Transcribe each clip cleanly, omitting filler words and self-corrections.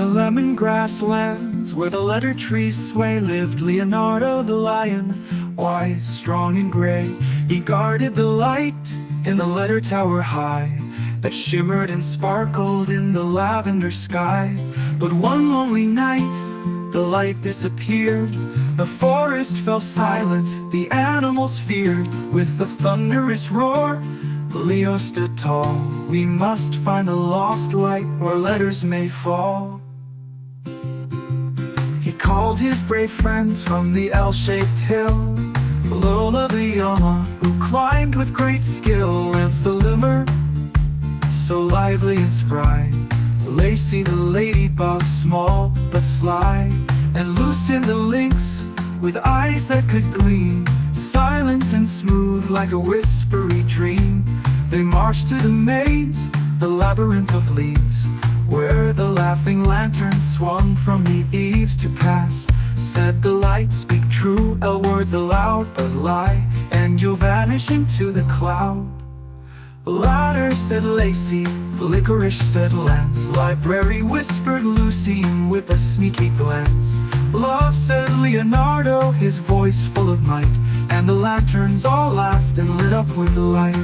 the lemongrass lands where the letter trees sway lived Leonardo the Lion, wise, strong and gray. He guarded the light in the letter tower high that shimmered and sparkled in the lavender sky. But one lonely night the light disappeared. The forest fell silent, the animals feared. With the thunderous roar, Leo stood tall. We must find the lost light where letters may fall. He called his brave friends from the L-shaped hill. Lullaby, who climbed with great skill. Lance the limmer, so lively and spry. Lacy the ladybug, small but sly. And Lucien the lynx, with eyes that could gleam, silent and smooth like a whispery dream. They marched to the maze, the labyrinth of leaves, where the laughing lantern swung from the eaves. To pass, said the light, speak true, L words aloud but lie, and you'll vanish into the cloud. Ladder, said Lacy, licorice, said Lance. Library, whispered Lucien with a sneaky glance. Love, said Leonardo, his voice full of might, and the lanterns all laughed and lit up with light.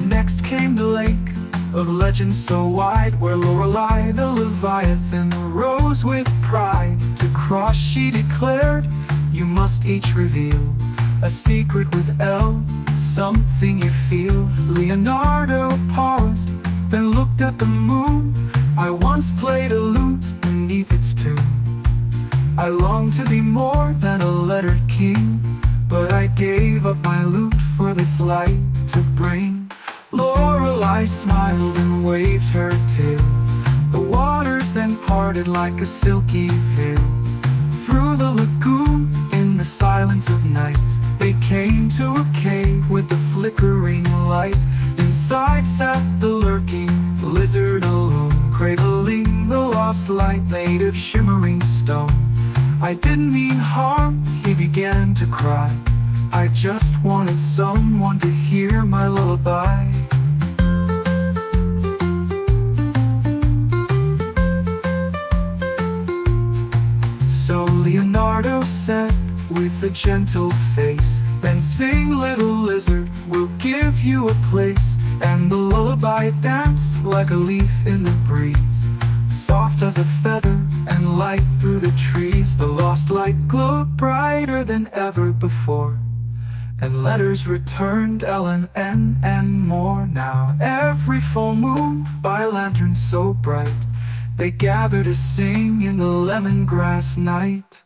Next came the lake of legends so wide, where Lorelei the Leviathan rose with pride. To cross she declared, you must each reveal a secret with L, something you feel. Leonardo paused, then looked at the moon. I once played a lute beneath its tune. I long to be more than a lettered king, but I gave up my lute for this light to bring. Lorelei smiled and waved her tail. The waters then parted like a silky veil. Through the lagoon, in the silence of night, they came to a cave with a flickering light. Inside sat the lurking lizard alone, cradling the lost light made of shimmering stone. I didn't mean harm, he began to cry. I just wanted someone to hear my lullaby. So Leonardo said with a gentle face, then sing, little lizard, we'll give you a place. And the lullaby danced like a leaf in the breeze, soft as a feather and light through the trees. The lost light glowed brighter than ever before, and letters returned, L and N and more. Now every full moon, by lanterns so bright, they gather to sing in the lemongrass night.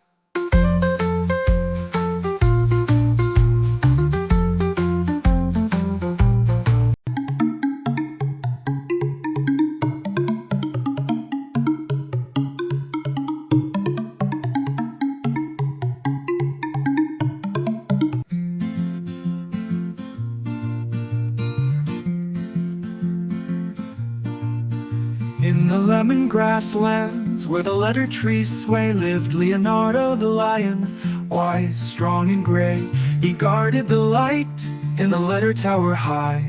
In the lemongrass lands where the letter trees sway lived Leonardo the Lion, wise, strong and gray. He guarded the light in the letter tower high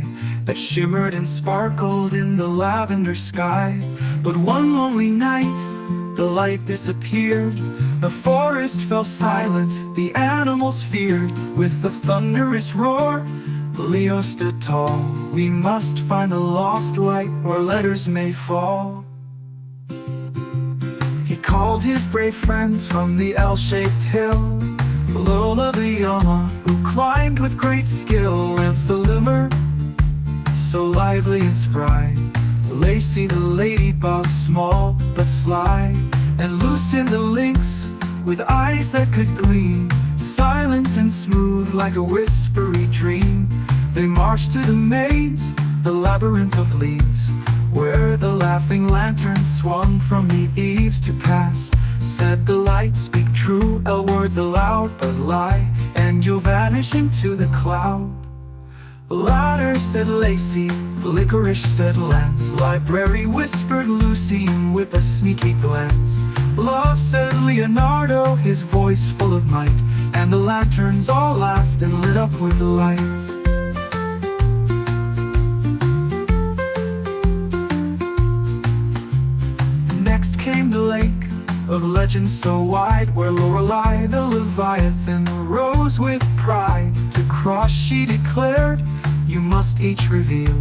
that shimmered and sparkled in the lavender sky. But one lonely night the light disappeared. The forest fell silent, the animals feared. With the thunderous roar, Leo stood tall. We must find the lost light where letters may fall. He called his brave friends from the L-shaped hill. Lullaby, who climbed with great skill. Lance the limmer, so lively and spry. Lacy the ladybug, small but sly. And Lucien the lynx, with eyes that could gleam, silent and smooth like a whispery dream. They marched to the maze, the labyrinth of leaves, where the laughing lantern swung from the eaves. To pass, said the light, speak true, L words aloud but lie, and you'll vanish into the cloud. Ladder, said Lacy, licorice, said Lance. Library, whispered Lucien with a sneaky glance. Love, said Leonardo, his voice full of might, and the lanterns all laughed and lit up with light. of legends so wide, where Lorelei the Leviathan rose with pride. To cross she declared, you must each reveal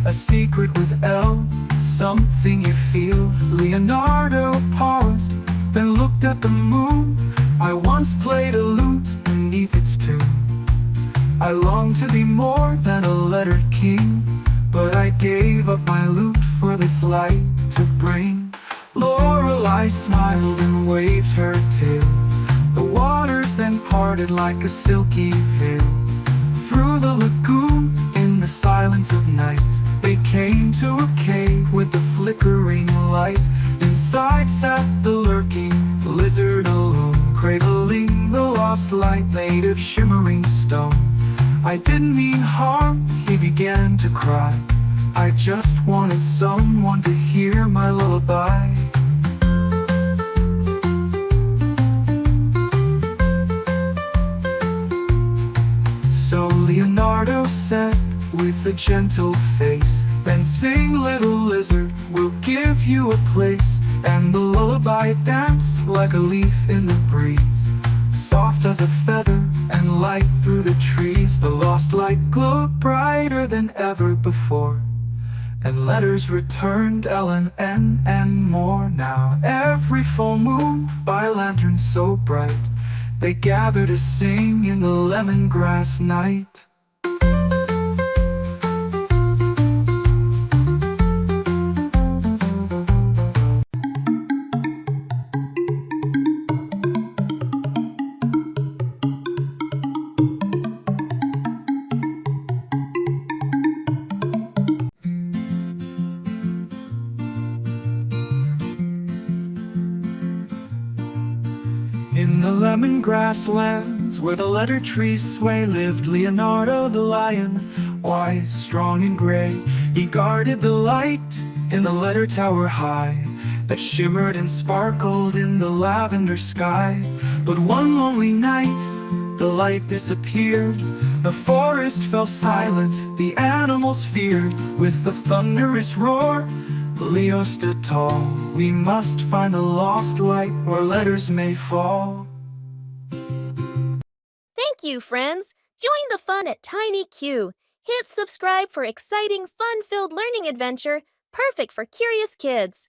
a secret with L, something you feel. Leonardo paused, then looked at the moon. I once played a lute beneath its tune. I long to be more than a lettered king, but I gave up my lute for this light to bring. Lorelei smiled and waved her tail. The waters then parted like a silky veil. Through the lagoon, in the silence of night, they came to a cave with a flickering light. Inside sat the lurking lizard alone, cradling the lost light made of shimmering stone. I didn't mean harm, he began to cry. I just wanted someone to hear my lullaby. So Leonardo said with a gentle face, then sing, little lizard, we'll give you a place. And the lullaby danced like a leaf in the breeze, soft as a feather and light through the trees. The lost light glowed brighter than ever before, and letters returned L and N and more. Now every full moon, by lanterns so bright, they gather to sing in the lemongrass night. In the lemongrass lands, where the letter trees sway, lived Leonardo the Lion, wise, strong and gray. He guarded the light in the letter tower high, that shimmered and sparkled in the lavender sky. But one lonely night, the light disappeared. The forest fell silent, the animals feared. With the thunderous roar, Leo stood tall. We must find the lost light where letters may fall. Thank you, friends! Join the fun at Tiny Q. Hit subscribe for exciting, fun-filled learning adventure, perfect for curious kids.